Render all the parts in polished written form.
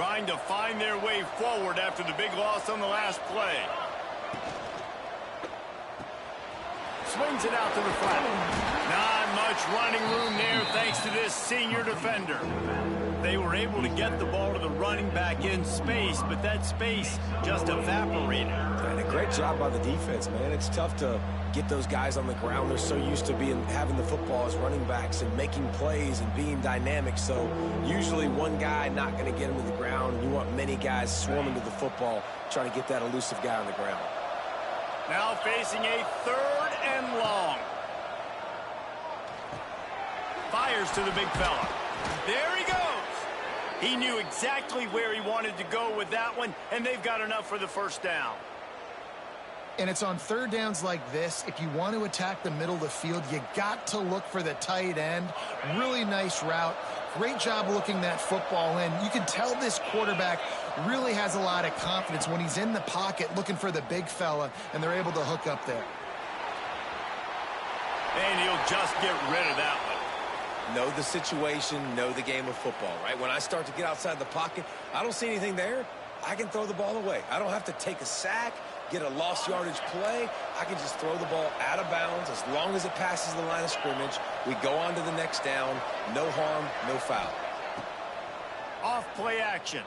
trying to find their way forward after the big loss on the last play. Swings it out to the flat. Not much running room there thanks to this senior defender. They were able to get the ball to the running back in space, but that space just evaporated. And a great job by the defense, man. It's tough to get those guys on the ground. They're so used to having the football as running backs and making plays and being dynamic. So usually one guy not going to get him to the ground. You want many guys swarming to the football, trying to get that elusive guy on the ground. Now facing a 3rd and long. Fires to the big fella. There he goes. He knew exactly where he wanted to go with that one, and they've got enough for the first down. And it's on 3rd downs like this. If you want to attack the middle of the field, you got to look for the tight end. Really nice route. Great job looking that football in. You can tell this quarterback really has a lot of confidence when he's in the pocket looking for the big fella, and they're able to hook up there. And he'll just get rid of that one. Know the situation, know the game of football, right? When I start to get outside the pocket, I don't see anything there, I can throw the ball away. I don't have to take a sack, get a lost yardage play. I can just throw the ball out of bounds. As long as it passes the line of scrimmage, we go on to the next down. No harm, no foul. Off play action.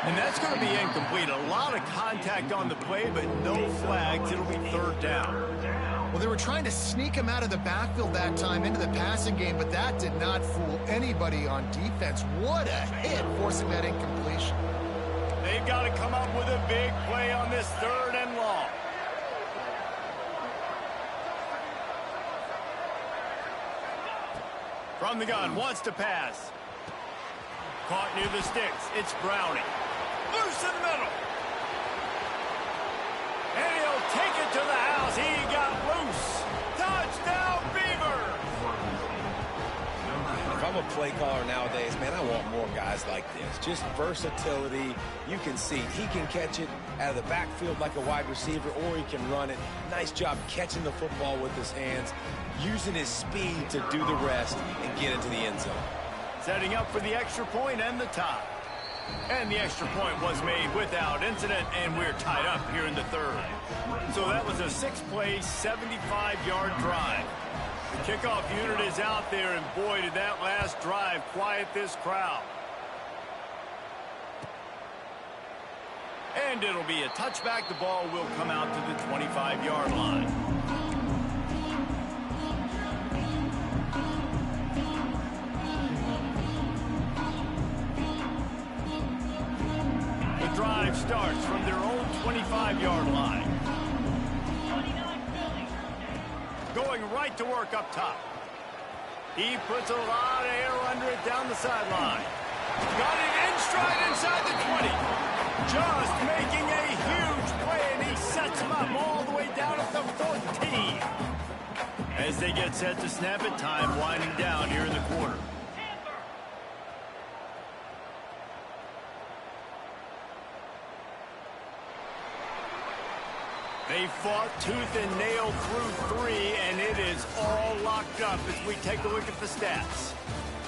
And that's going to be incomplete. A lot of contact on the play, but no flags. It'll be 3rd down. Well, they were trying to sneak him out of the backfield that time into the passing game, but that did not fool anybody on defense. What a hit, forcing that incompletion. They've got to come up with a big play on this 3rd and long. From the gun, wants to pass. Caught near the sticks. It's Browning. Loose in the middle. And he'll take it to the house. He got loose. Touchdown, Beavers! If I'm a play caller nowadays, man, I want more guys like this. Just versatility. You can see he can catch it out of the backfield like a wide receiver, or he can run it. Nice job catching the football with his hands, using his speed to do the rest and get into the end zone. Setting up for the extra point and the tie. And the extra point was made without incident, and we're tied up here in the 3rd. So that was a 6-play, 75-yard drive. The kickoff unit is out there, and boy, did that last drive quiet this crowd. And it'll be a touchback. The ball will come out to the 25-yard line. Drive starts from their own 25-yard line. Going right to work up top. He puts a lot of air under it down the sideline. Got it in stride inside the 20. Just making a huge play, and he sets him up all the way down at the 14. As they get set to snap it, time winding down here in the quarter. They fought tooth and nail through 3, and it is all locked up as we take a look at the stats.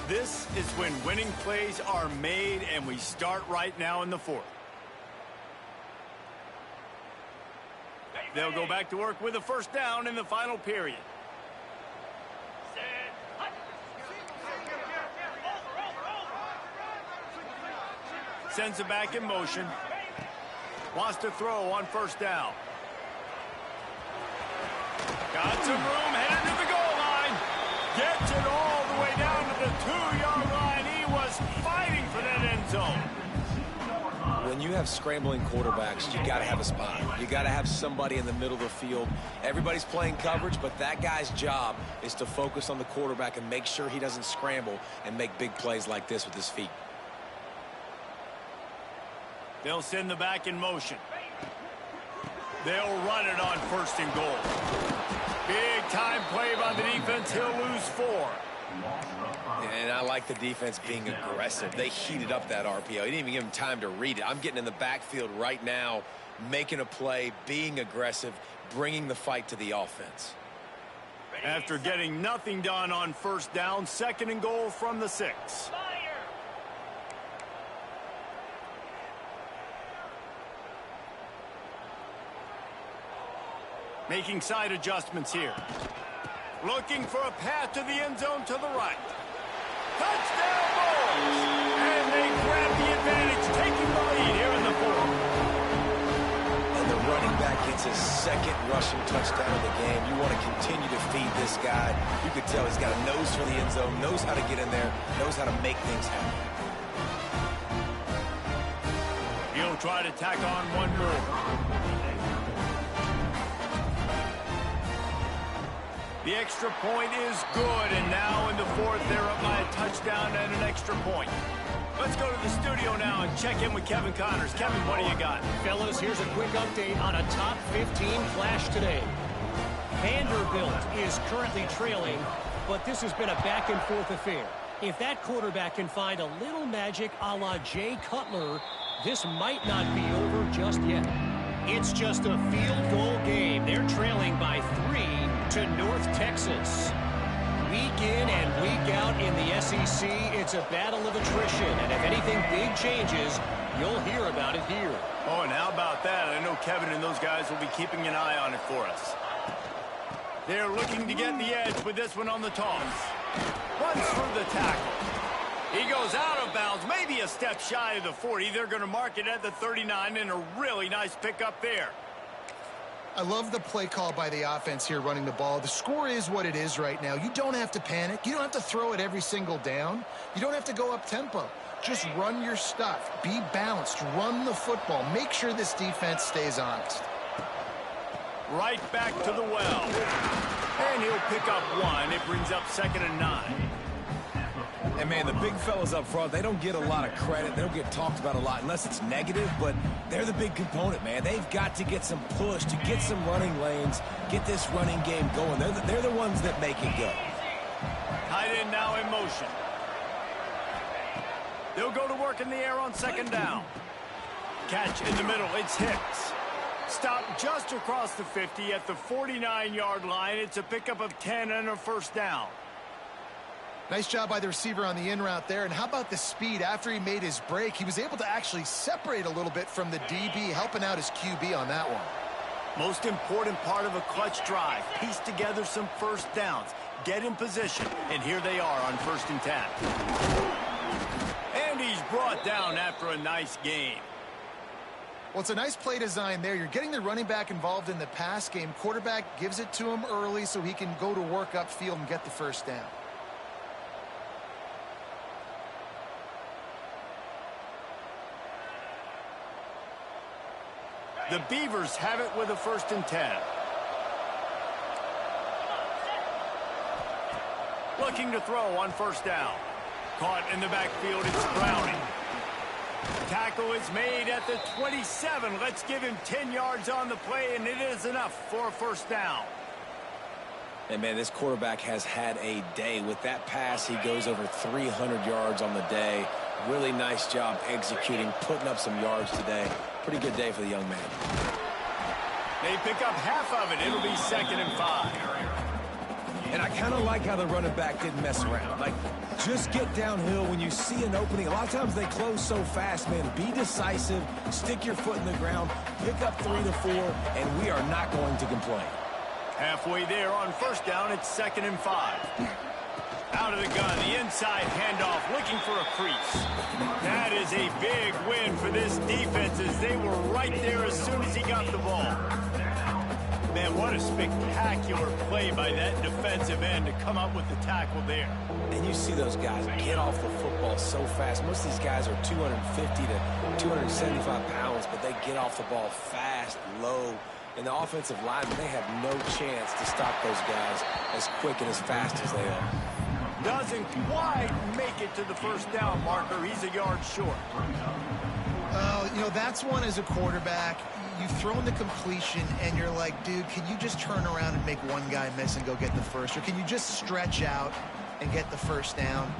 This is when winning plays are made, and we start right now in the 4th. They'll go back to work with a first down in the final period. Sends it back in motion. Wants to throw on first down. Got some room, headed to the goal line. Gets it all the way down to the 2-yard line. He was fighting for that end zone. When you have scrambling quarterbacks, you got to have a spot. You got to have somebody in the middle of the field. Everybody's playing coverage, but that guy's job is to focus on the quarterback and make sure he doesn't scramble and make big plays like this with his feet. They'll send the back in motion. They'll run it on first and goal. Big time play by the defense. He'll lose 4. And I like the defense being aggressive. They heated up that RPO. He didn't even give him time to read it. I'm getting in the backfield right now, making a play, being aggressive, bringing the fight to the offense. After getting nothing done on first down, 2nd and goal from the 6. Making side adjustments here. Looking for a path to the end zone to the right. Touchdown Bulls! And they grab the advantage, taking the lead here in the fourth. And the running back gets his second rushing touchdown of the game. You want to continue to feed this guy. You can tell he's got a nose for the end zone, knows how to get in there, knows how to make things happen. He'll try to tack on one more. The extra point is good, and now in the fourth, they're up by a touchdown and an extra point. Let's go to the studio now and check in with Kevin Connors. Kevin, what do you got? Fellas, here's a quick update on a top 15 flash today. Vanderbilt is currently trailing, but this has been a back-and-forth affair. If that quarterback can find a little magic a la Jay Cutler, this might not be over just yet. It's just a field goal game. They're trailing by 3 to North Texas. Week in and week out in the SEC, it's a battle of attrition. And if anything big changes, you'll hear about it here. Oh, and how about that? I know Kevin and those guys will be keeping an eye on it for us. They're looking to get the edge with this one on the toss. Runs through the tackle. He goes out of bounds, maybe a step shy of the 40. They're going to mark it at the 39, and a really nice pickup there. I love the play call by the offense here running the ball. The score is what it is right now. You don't have to panic. You don't have to throw it every single down. You don't have to go up tempo. Just run your stuff. Be balanced. Run the football. Make sure this defense stays honest. Right back to the well. And he'll pick up one. It brings up 2nd and 9. And, man, the big fellas up front, they don't get a lot of credit. They don't get talked about a lot unless it's negative, but they're the big component, man. They've got to get some push, to get some running lanes, get this running game going. They're the ones that make it go. Tight end now in motion. They'll go to work in the air on 2nd down. Catch in the middle. It's Hicks. Stop just across the 50 at the 49-yard line. It's a pickup of 10 and a 1st down. Nice job by the receiver on the in route there. And how about the speed? After he made his break, he was able to actually separate a little bit from the DB, helping out his QB on that one. Most important part of a clutch drive. Piece together some 1st downs. Get in position. And here they are on 1st and 10. And he's brought down after a nice game. Well, it's a nice play design there. You're getting the running back involved in the pass game. Quarterback gives it to him early so he can go to work upfield and get the 1st down. The Beavers have it with a 1st and 10. Looking to throw on 1st down. Caught in the backfield, it's Browning. Tackle is made at the 27. Let's give him 10 yards on the play, and it is enough for a 1st down. And, man, this quarterback has had a day. With that pass, he goes over 300 yards on the day. Really nice job executing, putting up some yards today. Pretty good day for the young man. They pick up half of it. It'll be 2nd and 5. And I kind of like how the running back didn't mess around. Like, just get downhill when you see an opening. A lot of times they close so fast, man. Be decisive, stick your foot in the ground, pick up 3 to 4, and we are not going to complain. Halfway there on 1st down, it's 2nd and 5. Out of the gun, the inside handoff, looking for a crease. That is a big win for this defense as they were right there as soon as he got the ball. Man, what a spectacular play by that defensive end to come up with the tackle there. And you see those guys get off the football so fast. Most of these guys are 250 to 275 pounds, but they get off the ball fast, low. And the offensive linemen, they have no chance to stop those guys as quick and as fast as they are. Doesn't quite make it to the 1st down marker. He's a yard short. You know, that's one as a quarterback. You've thrown the completion, and you're like, dude, can you just turn around and make one guy miss and go get the 1st? Or can you just stretch out and get the 1st down?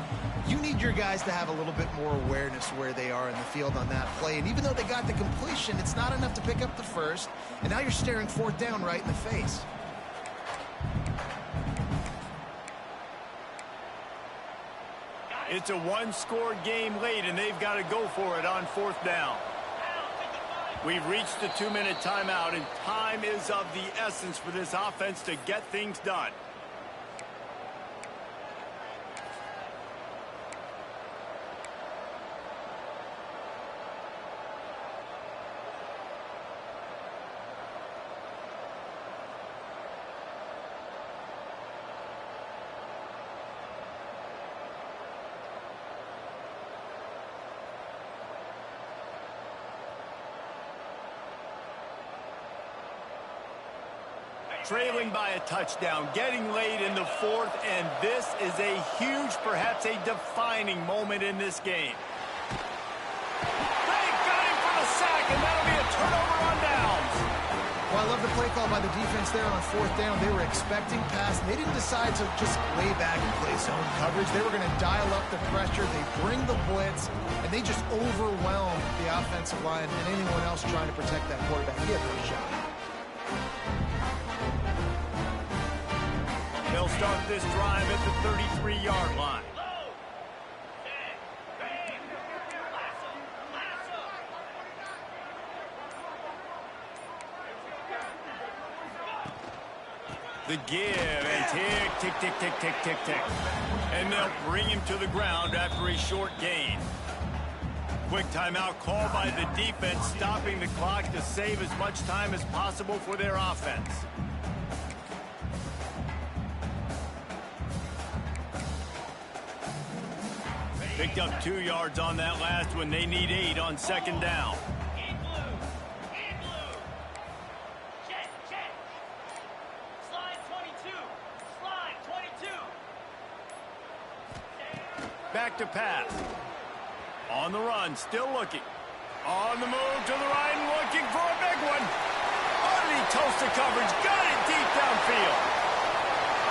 You need your guys to have a little bit more awareness where they are in the field on that play. And even though they got the completion, it's not enough to pick up the 1st. And now you're staring 4th down right in the face. It's a one-score game late, and they've got to go for it on 4th down. We've reached the 2-minute timeout, and time is of the essence for this offense to get things done. Trailing by a touchdown, getting late in the fourth, and this is a huge, perhaps a defining moment in this game. They got him for the sack, and that'll be a turnover on downs. Well, I love the play call by the defense there on fourth down. They were expecting pass, and they didn't decide to just lay back and play zone coverage. They were going to dial up the pressure. They bring the blitz, and they just overwhelm the offensive line and anyone else trying to protect that quarterback. He had no shot. They'll start this drive at the 33-yard line. The give, and tick, tick, tick, tick, tick, tick, tick. And they'll bring him to the ground after a short gain. Quick timeout call by the defense, stopping the clock to save as much time as possible for their offense. Picked up 2 yards on that last one. They need 8 on second down. Back to pass. On the run, still looking. On the move to the right and looking for a big one. Underneath toasted coverage, got it deep downfield.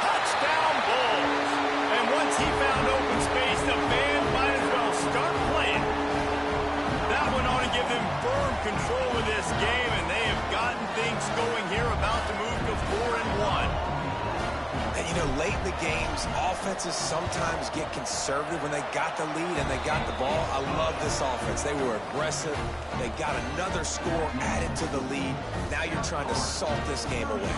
Touchdown Bulls. And once he found open space, the band might as well start playing. That one ought to give them firm control of this game, and they have gotten things going here, about to move to 4-1. And, you know, late in the games, offenses sometimes get conservative when they got the lead and they got the ball. I love this offense. They were aggressive. They got another score added to the lead. Now you're trying to salt this game away.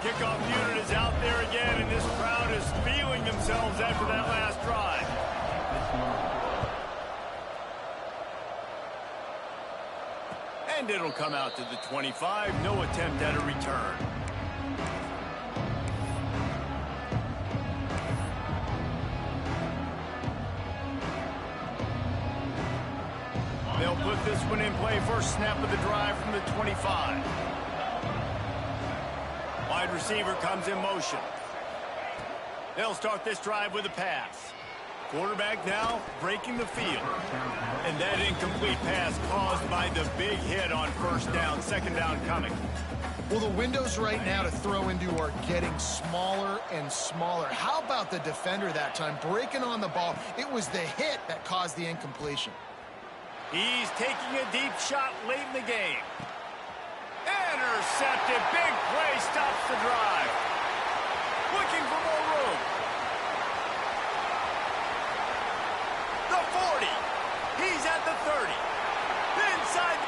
Kickoff unit is out there again, and this crowd is feeling themselves after that last drive. And it'll come out to the 25. No attempt at a return. They'll put this one in play. First snap of the drive from the 25. Wide receiver comes in motion. They'll start this drive with a pass. Quarterback now breaking the field. And that incomplete pass caused by the big hit on first down. Second down coming. Well, the windows right now to throw into are getting smaller and smaller. How about the defender that time breaking on the ball? It was the hit that caused the incompletion. He's taking a deep shot late in the game. Intercepted. Big play stops the drive. Looking for more room. The 40. He's at the 30. Inside.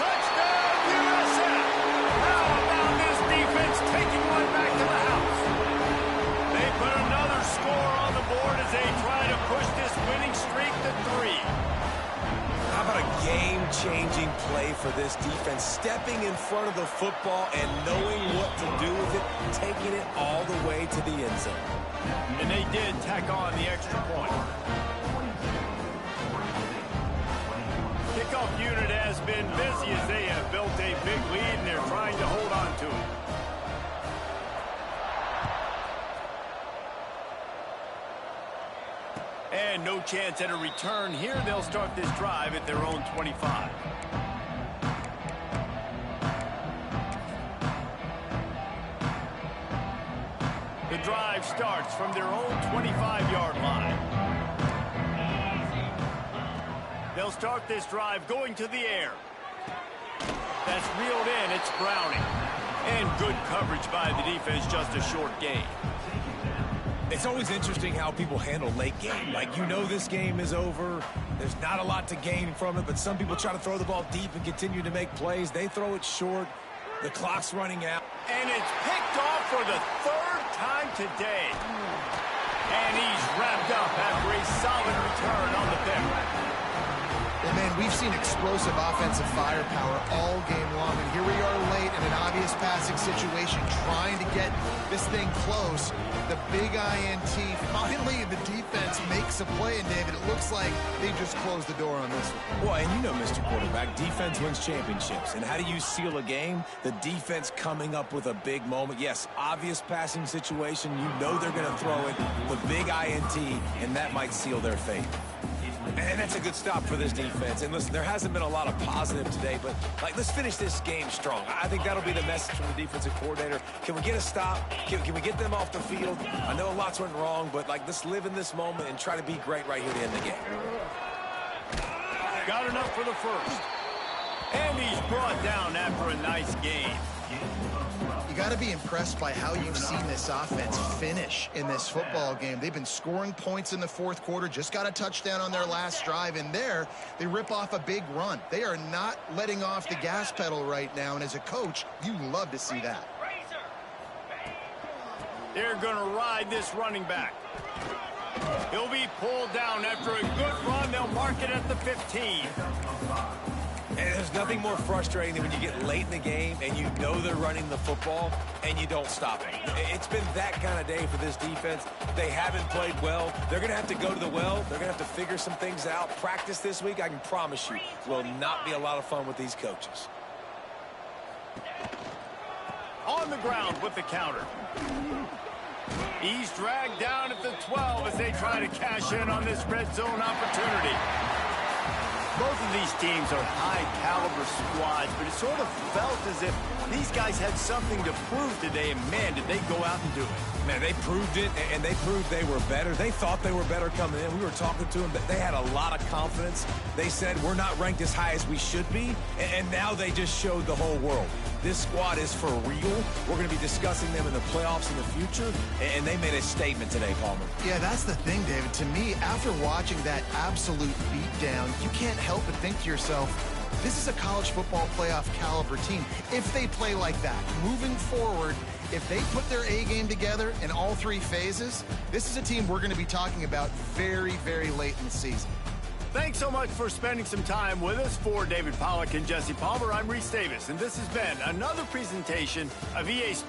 Touchdown, USA. How about this defense taking one back to the house? They put another score on the board as they try to push this winning streak to 3. How about a game-changing play for this defense, stepping in front of the football and knowing what to do with it, taking it all the way to the end zone. And they did tack on the extra point. Kickoff unit has been busy as they have built a big lead, and they're trying to hold on to it. And no chance at a return here. They'll start this drive at their own 25. The drive starts from their own 25-yard line. They'll start this drive going to the air. That's reeled in. It's Browning. And good coverage by the defense, just a short gain. It's always interesting how people handle late game. Like, you know this game is over. There's not a lot to gain from it, but some people try to throw the ball deep and continue to make plays. They throw it short. The clock's running out. And it's picked off for the third time today. And he's wrapped up after a solid return on the pick. Well, man, we've seen explosive offensive firepower all game long, and here we are late in an obvious passing situation trying to get this thing close. The big INT, finally the defense makes a play, and David, it looks like they just closed the door on this one. Well, and you know, Mr. Quarterback, defense wins championships. And how do you seal a game? The defense coming up with a big moment. Yes, obvious passing situation. You know they're going to throw it. The big INT, and that might seal their fate. And that's a good stop for this defense. And listen, there hasn't been a lot of positive today, but let's finish this game strong. I think that'll be the message from the defensive coordinator. Can we get a stop? Can we get them off the field? I know lots went wrong, but let's live in this moment and try to be great right here to end the game. Got enough for the first. And he's brought down after a nice game. You got to be impressed by how you've seen this offense finish in this football game. They've been scoring points in the fourth quarter, just got a touchdown on their last drive, and there they rip off a big run. They are not letting off the gas pedal right now, and as a coach, you love to see that. They're going to ride this running back. He'll be pulled down after a good run. They'll mark it at the 15. And there's nothing more frustrating than when you get late in the game and you know they're running the football and you don't stop it. It's been that kind of day for this defense. They haven't played well. They're going to have to go to the well. They're going to have to figure some things out. Practice this week, I can promise you, will not be a lot of fun with these coaches. On the ground with the counter. He's dragged down at the 12 as they try to cash in on this red zone opportunity. Both of these teams are high-caliber squads, but it sort of felt as if these guys had something to prove today, and, man, did they go out and do it. Man, they proved it, and they proved they were better. They thought they were better coming in. We were talking to them, but they had a lot of confidence. They said, we're not ranked as high as we should be, and now they just showed the whole world. This squad is for real. We're going to be discussing them in the playoffs in the future, and they made a statement today, Palmer. Yeah, that's the thing, David. To me, after watching that absolute beatdown, you can't help but think to yourself, this is a college football playoff caliber team. If they play like that, moving forward, if they put their A game together in all three phases, this is a team we're going to be talking about very, very late in the season. Thanks so much for spending some time with us. For David Pollack and Jesse Palmer, I'm Reese Davis, and this has been another presentation of EA Sports.